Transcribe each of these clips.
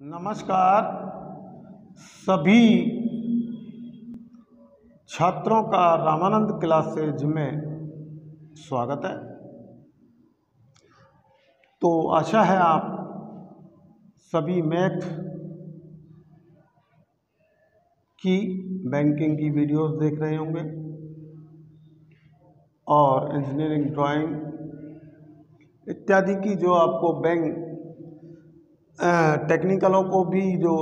नमस्कार सभी छात्रों का रामानंद क्लासेज में स्वागत है। तो आशा है आप सभी मैथ की बैंकिंग की वीडियोस देख रहे होंगे और इंजीनियरिंग ड्राइंग इत्यादि की जो आपको बैंक टेक्निकलों को भी जो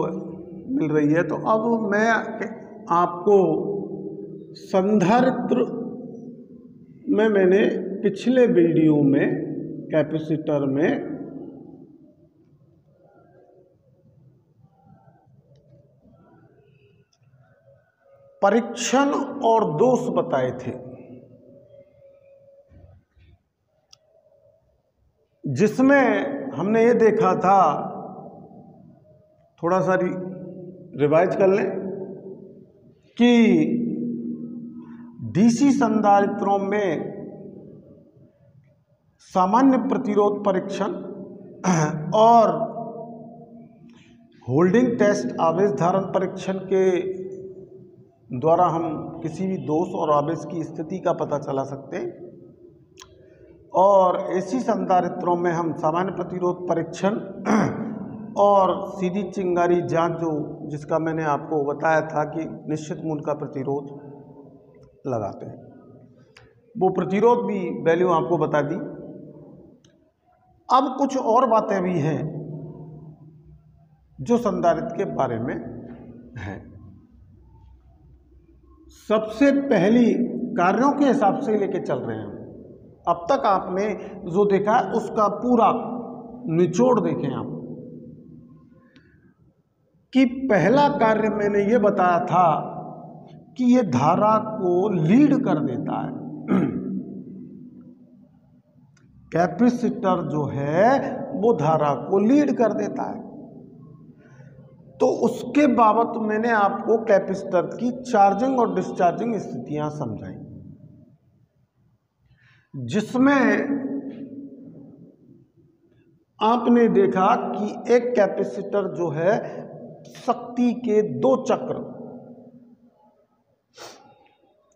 मिल रही है। तो अब मैं आपको संधारित्र में मैंने पिछले वीडियो में कैपेसिटर में परीक्षण और दोष बताए थे, जिसमें हमने ये देखा था, थोड़ा सा रिवाइज कर लें कि डीसी संधारित्रों में सामान्य प्रतिरोध परीक्षण और होल्डिंग टेस्ट आवेश धारण परीक्षण के द्वारा हम किसी भी दोष और आवेश की स्थिति का पता चला सकते हैं। और एसी संधारित्रों में हम सामान्य प्रतिरोध परीक्षण और सीधी चिंगारी जांच, जो जिसका मैंने आपको बताया था कि निश्चित मूल्य का प्रतिरोध लगाते हैं, वो प्रतिरोध भी वैल्यू आपको बता दी। अब कुछ और बातें भी हैं जो संधारित्र के बारे में हैं। सबसे पहली कार्यों के हिसाब से लेके चल रहे हैं। अब तक आपने जो देखा है उसका पूरा निचोड़ देखें आप, कि पहला कार्य मैंने ये बताया था कि ये धारा को लीड कर देता है। कैपेसिटर जो है वो धारा को लीड कर देता है। तो उसके बाबत मैंने आपको कैपेसिटर की चार्जिंग और डिस्चार्जिंग स्थितियां समझाई, जिसमें आपने देखा कि एक कैपेसिटर जो है शक्ति के 2 चक्र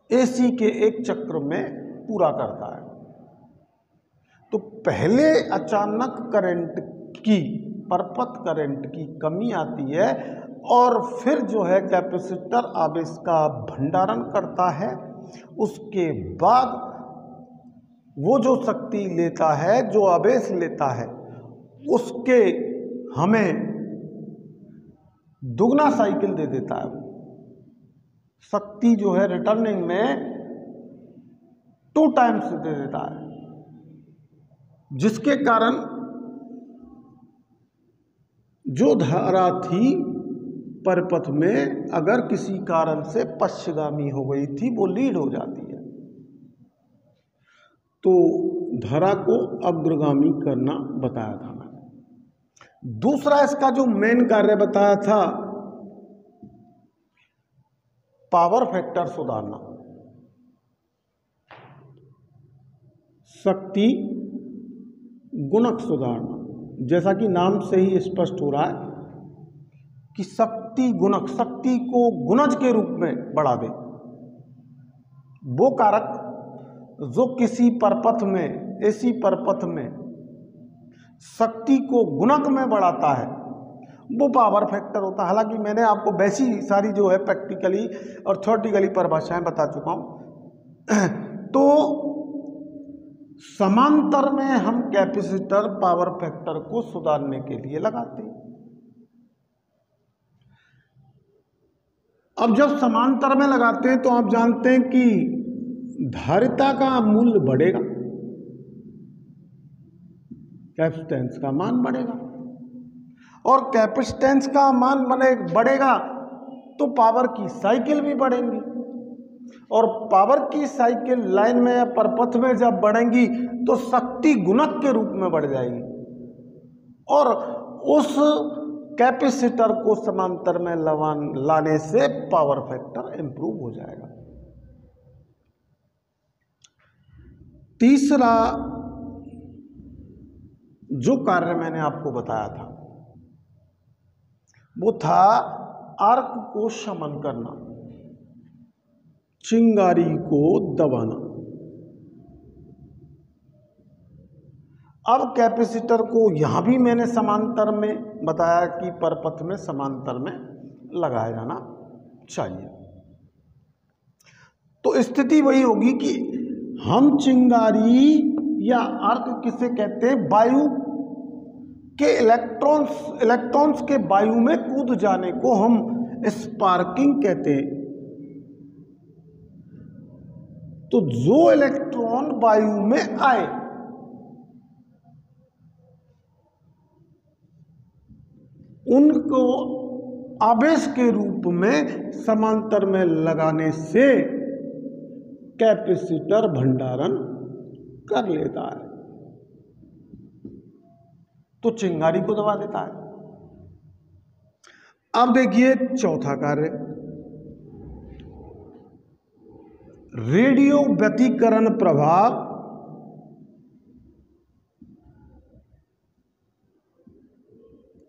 एसी के 1 चक्र में पूरा करता है। तो पहले अचानक करंट की, परपथ करंट की कमी आती है और फिर जो है कैपेसिटर आवेश का भंडारण करता है। उसके बाद वो जो शक्ति लेता है, जो आवेश लेता है, उसके हमें दुगना साइकिल दे देता है। शक्ति जो है रिटर्निंग में 2 टाइम्स दे देता है, जिसके कारण जो धारा थी परपथ में अगर किसी कारण से पश्चगामी हो गई थी, वो लीड हो जाती है। तो धारा को अग्रगामी करना बताया था मैंने। दूसरा इसका जो मेन कार्य बताया था, पावर फैक्टर सुधारना, शक्ति गुणक सुधारना। जैसा कि नाम से ही स्पष्ट हो रहा है कि शक्ति गुणक, शक्ति को गुणज के रूप में बढ़ा दे। वो कारक जो किसी परपथ में, एसी परपथ में शक्ति को गुणक में बढ़ाता है, वो पावर फैक्टर होता है। हालांकि मैंने आपको वैसी सारी जो है प्रैक्टिकली और थ्योरेटिकली परिभाषाएं बता चुका हूं। तो समांतर में हम कैपेसिटर पावर फैक्टर को सुधारने के लिए लगाते हैं। अब जब समांतर में लगाते हैं तो आप जानते हैं कि धारिता का मूल्य बढ़ेगा, कैपेसिटेंस का मान बढ़ेगा, और कैपेसिटेंस का मान बढ़ेगा तो पावर की साइकिल भी बढ़ेंगी, और पावर की साइकिल लाइन में या परपथ में जब बढ़ेंगी तो शक्ति गुणक के रूप में बढ़ जाएगी, और उस कैपेसिटर को समांतर में लाने से पावर फैक्टर इंप्रूव हो जाएगा। तीसरा जो कार्य मैंने आपको बताया था वो था आर्क को शमन करना, चिंगारी को दबाना। अब कैपेसिटर को यहां भी मैंने समांतर में बताया कि परपथ में समांतर में लगाया जाना चाहिए। तो स्थिति वही होगी कि हम चिंगारी या आर्क किसे कहते हैं, वायु के इलेक्ट्रॉन्स के वायु में कूद जाने को हम स्पार्किंग कहते हैं। तो जो इलेक्ट्रॉन वायु में आए उनको आवेश के रूप में समांतर में लगाने से कैपेसिटर भंडारण कर लेता है, तो चिंगारी को दबा देता है। अब देखिए चौथा कार्य, रेडियो व्यतिकरण प्रभाव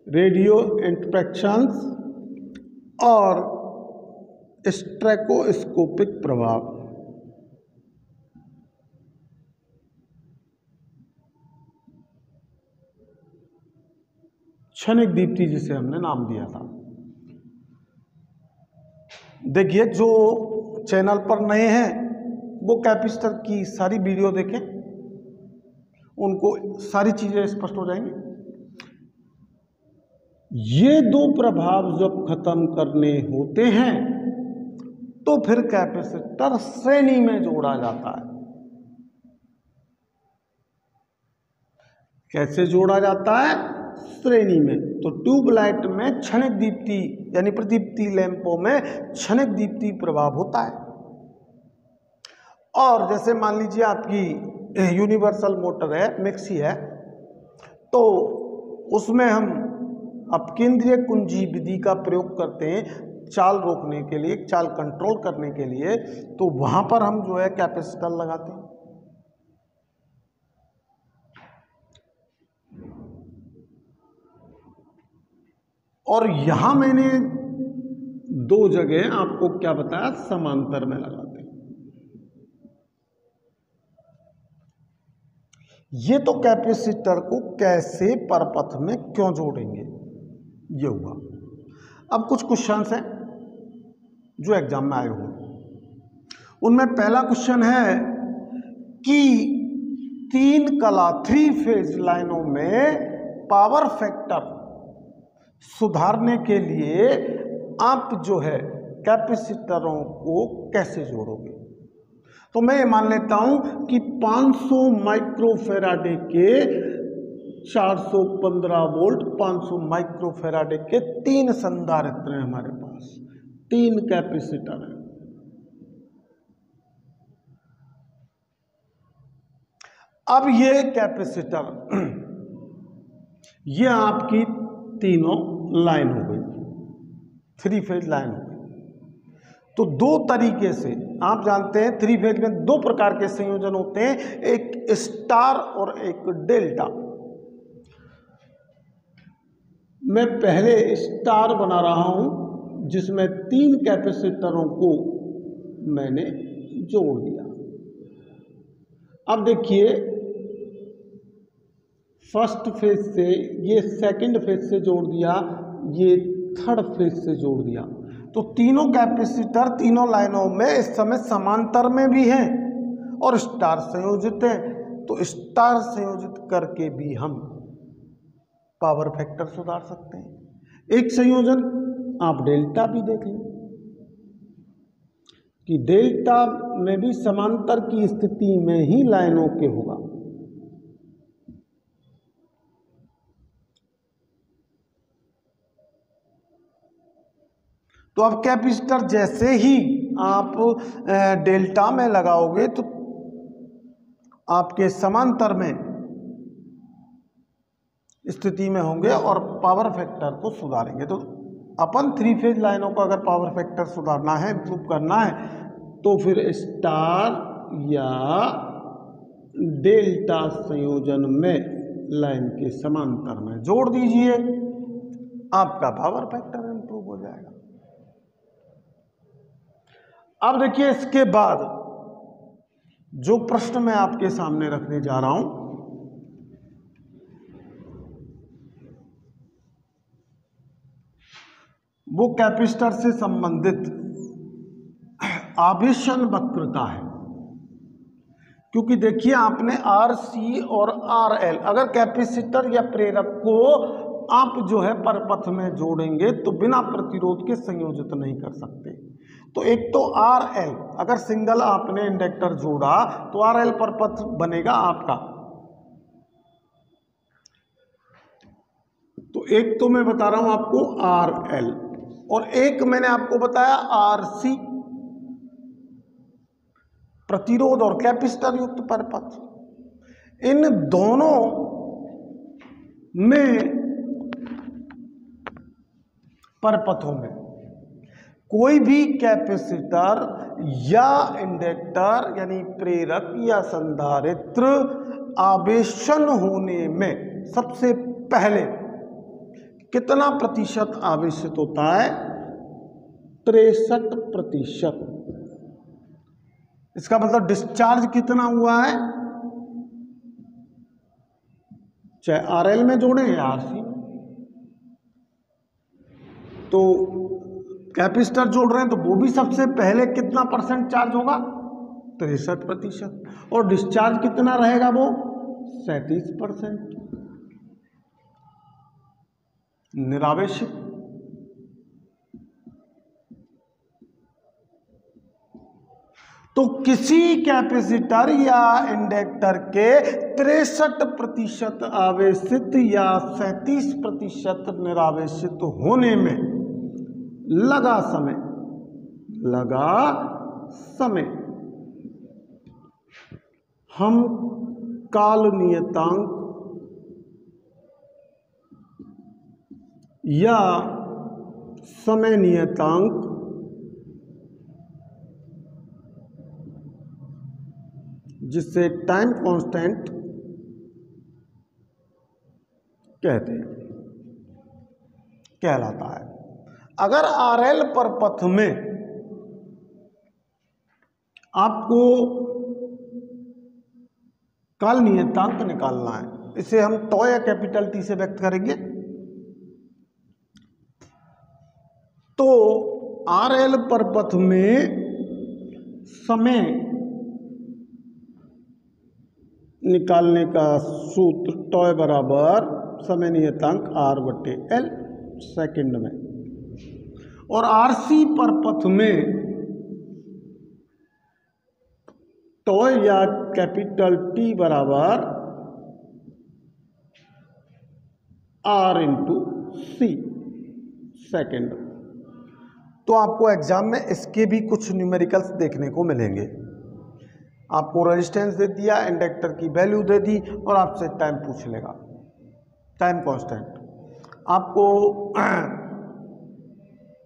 रेडियो इंटरैक्शंस और स्ट्रेकोस्कोपिक प्रभाव। क्षणिक दीप्ति जिसे हमने नाम दिया था। देखिए जो चैनल पर नए हैं वो कैपेसिटर की सारी वीडियो देखें, उनको सारी चीजें स्पष्ट हो जाएंगी। ये दो प्रभाव जब खत्म करने होते हैं तो फिर कैपेसिटर श्रेणी में जोड़ा जाता है। कैसे जोड़ा जाता है? श्रेणी में। तो ट्यूबलाइट में क्षणिक दीप्ति यानी प्रदीप्ति लैंपों में क्षणिक दीप्ति प्रभाव होता है। और जैसे मान लीजिए आपकी यूनिवर्सल मोटर है, मिक्सी है, तो उसमें हम अपकेंद्रीय कुंजी विधि का प्रयोग करते हैं चाल रोकने के लिए, चाल कंट्रोल करने के लिए। तो वहां पर हम जो है कैपेसिटर लगाते हैं। और यहां मैंने दो जगह आपको क्या बताया, समांतर में लगाते हैं। ये तो कैपेसिटर को कैसे परपथ में क्यों जोड़ेंगे ये हुआ। अब कुछ क्वेश्चंस हैं जो एग्जाम में आए हुए। उनमें पहला क्वेश्चन है कि 3 कला 3 फेज लाइनों में पावर फैक्टर सुधारने के लिए आप जो है कैपेसिटरों को कैसे जोड़ोगे। तो मैं ये मान लेता हूं कि 500 माइक्रोफेराडे के 415 वोल्ट 500 माइक्रोफेराडे के 3 संधारित्र हैं हमारे पास, 3 कैपेसिटर हैं। अब ये कैपेसिटर ये आपकी तीनों लाइन हो गई, 3 फेज लाइन हो गई। तो दो तरीके से आप जानते हैं 3 फेज में 2 प्रकार के संयोजन होते हैं, एक स्टार और एक डेल्टा। मैं पहले स्टार बना रहा हूं जिसमें 3 कैपेसिटरों को मैंने जोड़ दिया। अब देखिए फर्स्ट फेज से ये सेकंड फेज से जोड़ दिया, ये थर्ड फेज से जोड़ दिया। तो तीनों कैपेसिटर तीनों लाइनों में इस समय समांतर में भी हैं और स्टार संयोजित हैं। तो स्टार संयोजित करके भी हम पावर फैक्टर सुधार सकते हैं। एक संयोजन आप डेल्टा भी देख लें कि डेल्टा में भी समांतर की स्थिति में ही लाइनों के होगा। तो अब कैपेसिटर जैसे ही आप डेल्टा में लगाओगे तो आपके समांतर में स्थिति में होंगे और पावर फैक्टर को सुधारेंगे। तो अपन 3 फेज लाइनों का अगर पावर फैक्टर सुधारना है, इम्प्रूव करना है, तो फिर स्टार या डेल्टा संयोजन में लाइन के समांतर में जोड़ दीजिए। आपका पावर फैक्टर इंप्रूव हो जाएगा। अब देखिए इसके बाद जो प्रश्न मैं आपके सामने रखने जा रहा हूं वो कैपेसिटर से संबंधित आवेशन वक्र का है। क्योंकि देखिए आपने आर सी और आर एल, अगर कैपेसिटर या प्रेरक को आप जो है परपथ में जोड़ेंगे तो बिना प्रतिरोध के संयोजित नहीं कर सकते। तो एक तो आर एल, अगर सिंगल आपने इंडक्टर जोड़ा तो आर एल परपथ बनेगा आपका। तो एक तो मैं बता रहा हूं आपको आर एल, और एक मैंने आपको बताया आर सी, प्रतिरोध और कैपेसिटर युक्त परपथ। इन दोनों में परपथों में कोई भी कैपेसिटर या इंडक्टर यानी प्रेरक या संधारित्र आवेशन होने में सबसे पहले कितना प्रतिशत आवेशित होता है? 63%। इसका मतलब डिस्चार्ज कितना हुआ है, चाहे आरएल में जोड़े या आरसी में। तो कैपेसिटर जोड़ रहे हैं तो वो भी सबसे पहले कितना परसेंट चार्ज होगा? 63%। और डिस्चार्ज कितना रहेगा वो? 37%। निरावेशित। तो किसी कैपेसिटर या इंडक्टर के 63% आवेशित या 37% निरावेशित होने में लगा समय हम काल नियतांक या समय नियतांक जिससे टाइम कांस्टेंट कहते हैं कहलाता है। अगर आरएल परपथ में आपको काल नियतांक निकालना है, इसे हम टॉ या कैपिटल टी से व्यक्त करेंगे। तो आरएल परपथ में समय निकालने का सूत्र टॉ बराबर समय नियतांक आर बटे एल सेकंड में, और आरसी परपथ में टॉ या कैपिटल टी बराबर आर इंटू सी सेकेंड। तो आपको एग्जाम में इसके भी कुछ न्यूमेरिकल्स देखने को मिलेंगे। आपको रेजिस्टेंस दे दिया, इंडक्टर की वैल्यू दे दी और आपसे टाइम पूछ लेगा, टाइम कांस्टेंट। आपको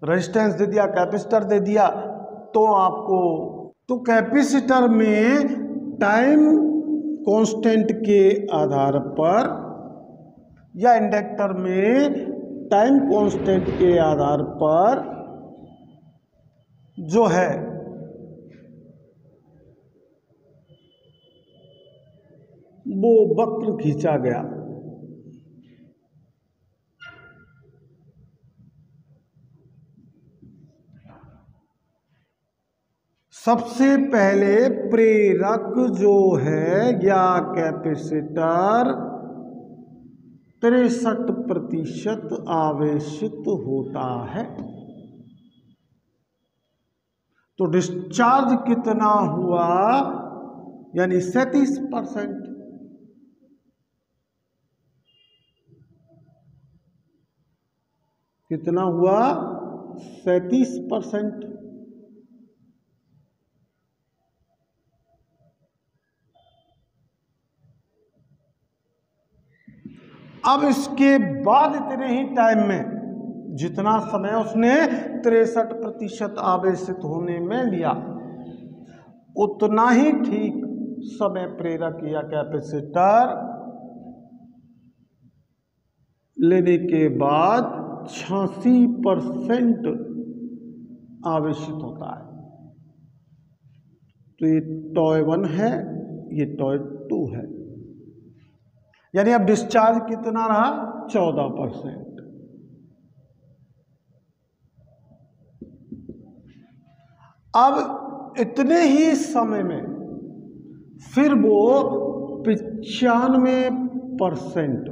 रेजिस्टेंस दे दिया, कैपेसिटर दे दिया, तो आपको तो कैपेसिटर में टाइम कांस्टेंट के आधार पर या इंडक्टर में टाइम कांस्टेंट के आधार पर जो है वो वक्र खींचा गया। सबसे पहले प्रेरक जो है या कैपेसिटर 63% आवेशित होता है। तो डिस्चार्ज कितना हुआ, यानी 37%। कितना हुआ? 37%। अब इसके बाद इतने ही टाइम में जितना समय उसने 63% आवेशित होने में लिया, उतना ही ठीक समय प्रेरक या कैपेसिटर लेने के बाद 86% आवेशित होता है। तो ये टॉय 1 है, ये टॉय 2 है, यानी अब डिस्चार्ज कितना रहा? 14%। अब इतने ही समय में फिर वो 95%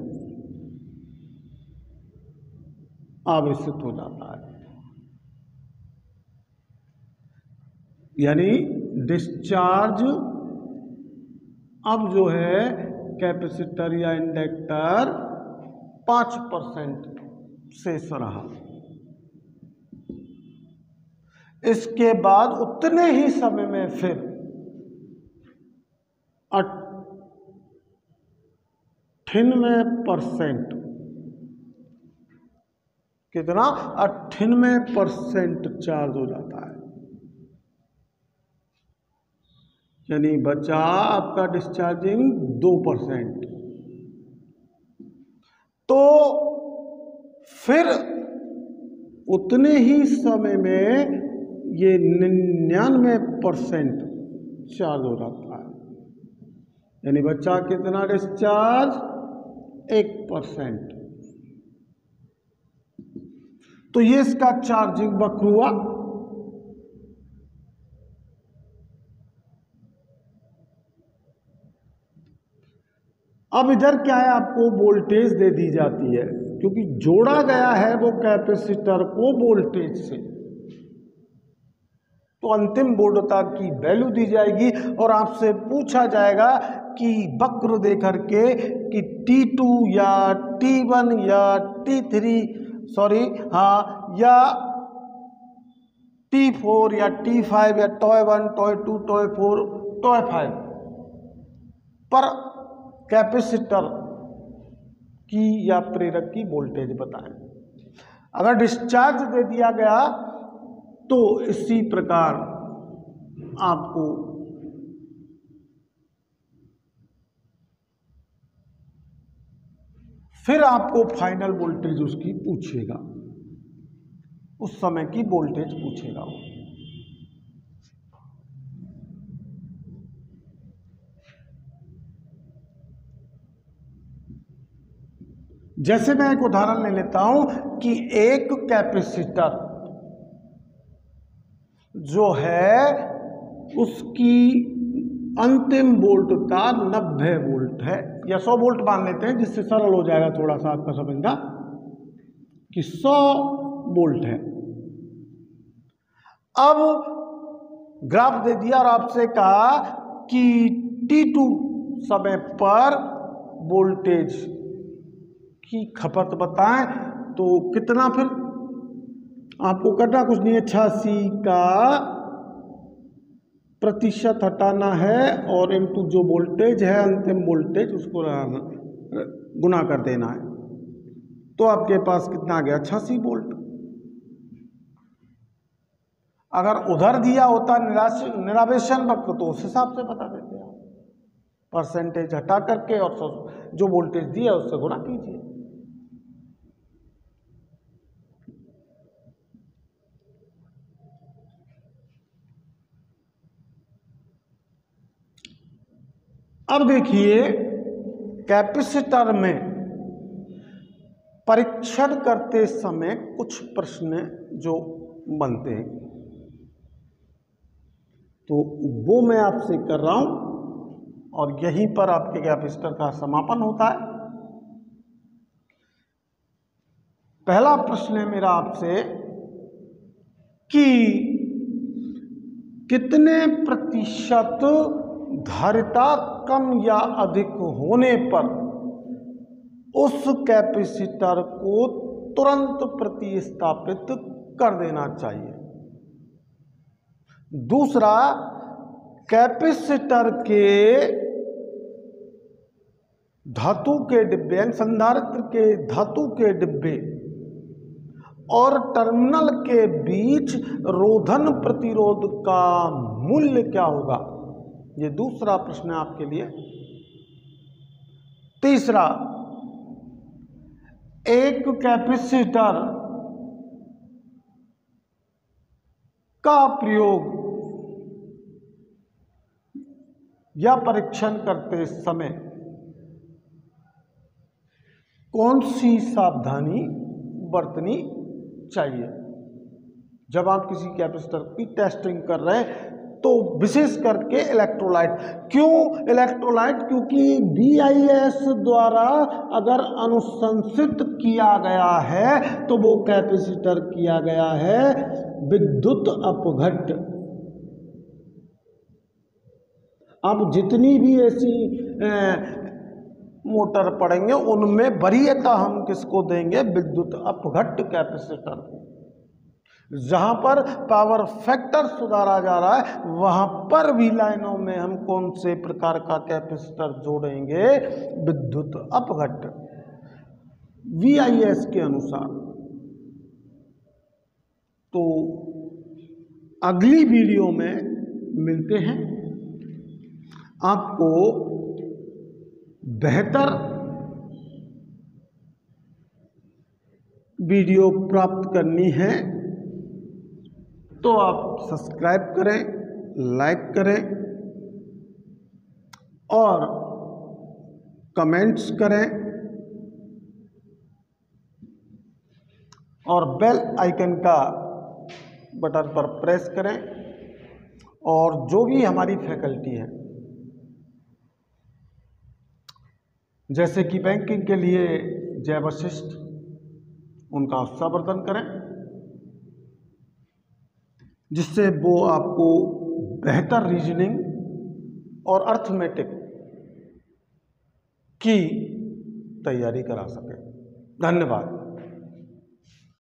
आवेशित हो जाता है, यानी डिस्चार्ज अब जो है कैपेसिटर या इंडक्टर 5% शेष रहा। इसके बाद उतने ही समय में फिर 98%, कितना? 98% चार्ज हो जाता है, यानी बचा आपका डिस्चार्जिंग 2%। तो फिर उतने ही समय में ये 99% चार्ज हो जाता है, यानी बचा कितना डिस्चार्ज? 1%। तो ये इसका चार्जिंग वक्र हुआ। अब इधर क्या है, आपको वोल्टेज दे दी जाती है, क्योंकि जोड़ा गया है वो कैपेसिटर को वोल्टेज से, तो अंतिम वोल्टता की वैल्यू दी जाएगी और आपसे पूछा जाएगा कि वक्र दे करके कि T2 या T1 या T3 या T4 या T5 या टॉय 1 टॉय 2 टॉय 4 टॉय 5 पर कैपेसिटर की या प्रेरक की वोल्टेज बताएं। अगर डिस्चार्ज दे दिया गया तो इसी प्रकार आपको फिर आपको फाइनल वोल्टेज उसकी पूछेगा, उस समय की वोल्टेज पूछेगा वो। जैसे मैं एक उदाहरण ले लेता हूं कि एक कैपेसिटर जो है उसकी अंतिम वोल्टता 90 वोल्ट है, या 100 वोल्ट मान लेते हैं, जिससे सरल हो जाएगा थोड़ा सा आपका समझना, कि 100 वोल्ट है। अब ग्राफ दे दिया और आपसे कहा कि T2 समय पर वोल्टेज की खपत बताएं, तो कितना? फिर आपको करना कुछ नहीं है, 86 का प्रतिशत हटाना है और इनटू जो वोल्टेज है अंतिम वोल्टेज उसको गुना कर देना है, तो आपके पास कितना आ गया? 86 वोल्ट। अगर उधर दिया होता निरावेशन वक्र तो उस हिसाब से बता देते हैं, परसेंटेज हटा करके और जो वोल्टेज दिया उससे गुणा कीजिए। अब देखिए कैपेसिटर में परीक्षण करते समय कुछ प्रश्न जो बनते हैं, तो वो मैं आपसे कर रहा हूं और यहीं पर आपके कैपेसिटर का समापन होता है। पहला प्रश्न है मेरा आपसे कि कितने प्रतिशत धारिता कम या अधिक होने पर उस कैपेसिटर को तुरंत प्रतिस्थापित कर देना चाहिए। दूसरा, कैपेसिटर के धातु के डिब्बे, संधारित्र के धातु के डिब्बे और टर्मिनल के बीच रोधन प्रतिरोध का मूल्य क्या होगा? ये दूसरा प्रश्न है आपके लिए। तीसरा, एक कैपेसिटर का प्रयोग या परीक्षण करते समय कौन सी सावधानी बरतनी चाहिए? जब आप किसी कैपेसिटर की टेस्टिंग कर रहे हैं तो विशेष करके इलेक्ट्रोलाइट। क्यों इलेक्ट्रोलाइट? क्योंकि BIS द्वारा अगर अनुशंसित किया गया है तो वो कैपेसिटर किया गया है विद्युत अपघट्ट। अब जितनी भी ऐसी मोटर पड़ेंगे उनमें वरीयता हम किसको देंगे? विद्युत अपघट्ट कैपेसिटर को। जहां पर पावर फैक्टर सुधारा जा रहा है वहां पर भी लाइनों में हम कौन से प्रकार का कैपेसिटर जोड़ेंगे? विद्युत अपघट्ट BIS के अनुसार। तो अगली वीडियो में मिलते हैं। आपको बेहतर वीडियो प्राप्त करनी है तो आप सब्सक्राइब करें, लाइक करें और कमेंट्स करें और बेल आइकन का बटन पर प्रेस करें। और जो भी हमारी फैकल्टी है, जैसे कि बैंकिंग के लिए जय वशिष्ठ, उनका उत्साहवर्धन करें जिससे वो आपको बेहतर रीजनिंग और अर्थमेटिक की तैयारी करा सके। धन्यवाद।